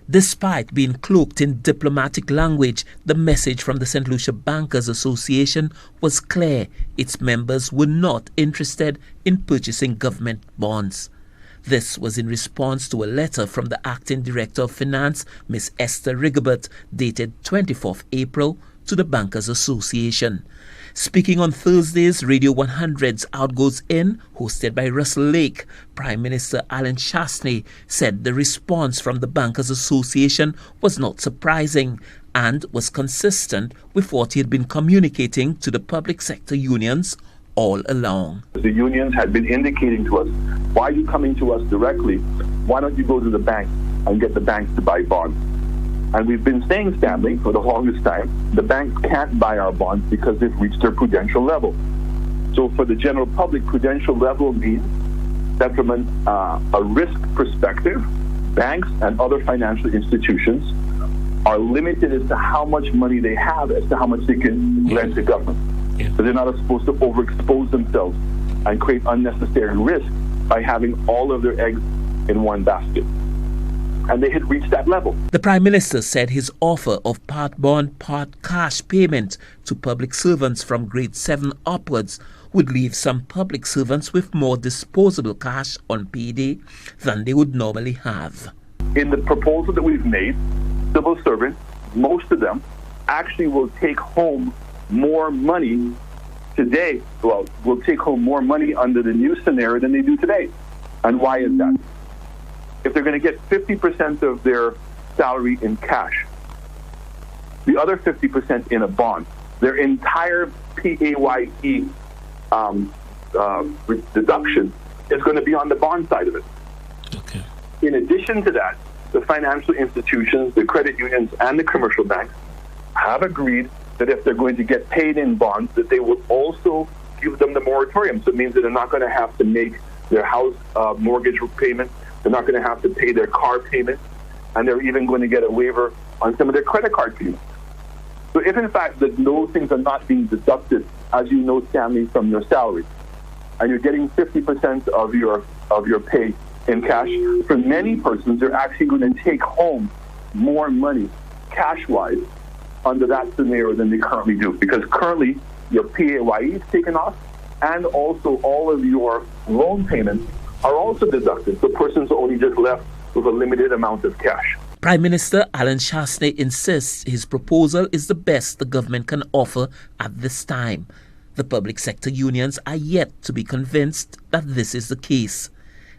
Despite being cloaked in diplomatic language, the message from the St. Lucia Bankers Association was clear. Its members were not interested in purchasing government bonds. This was in response to a letter from the Acting Director of Finance, Ms. Esther Rigobert, dated 24th April, to the Bankers Association. Speaking on Thursday's Radio 100's Out Goes In, hosted by Russell Lake, Prime Minister Allen Chastanet said the response from the Bankers Association was not surprising and was consistent with what he had been communicating to the public sector unions all along. The unions had been indicating to us, why are you coming to us directly? Why don't you go to the bank and get the banks to buy bonds? And we've been saying, Stanley, for the longest time, the banks can't buy our bonds because they've reached their prudential level. So for the general public, prudential level means that from a risk perspective, banks and other financial institutions are limited as to how much money they have, as to how much they can lend to government. Yeah. So they're not supposed to overexpose themselves and create unnecessary risk by having all of their eggs in one basket. And they had reached that level. The Prime Minister said his offer of part bond, part cash payment to public servants from grade 7 upwards would leave some public servants with more disposable cash on payday than they would normally have. In the proposal that we've made, civil servants, most of them, actually will take home more money today. Well, will take home more money under the new scenario than they do today. And why is that? If they're going to get 50% of their salary in cash, the other 50% in a bond, their entire PAYE deduction is going to be on the bond side of it. Okay. In addition to that, the financial institutions, the credit unions, and the commercial banks have agreed that if they're going to get paid in bonds, that they will also give them the moratorium. So it means that they're not going to have to make their house mortgage payment. They're not going to have to pay their car payment, and they're even going to get a waiver on some of their credit card payments. So if, in fact, that those things are not being deducted, as you know, Stanley, from your salary, and you're getting 50% of your pay in cash, for many persons, they're actually going to take home more money cash-wise under that scenario than they currently do. Because currently, your PAYE is taken off, and also all of your loan payments are also deducted. So persons are only just left with a limited amount of cash. Prime Minister Allen Chastanet insists his proposal is the best the government can offer at this time. The public sector unions are yet to be convinced that this is the case.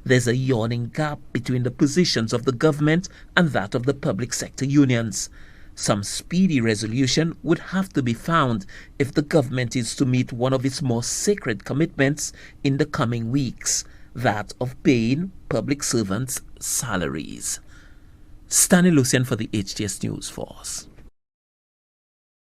There's a yawning gap between the positions of the government and that of the public sector unions. Some speedy resolution would have to be found if the government is to meet one of its more sacred commitments in the coming weeks, that of paying public servants' salaries. Stanley Lucian for the HTS News Force.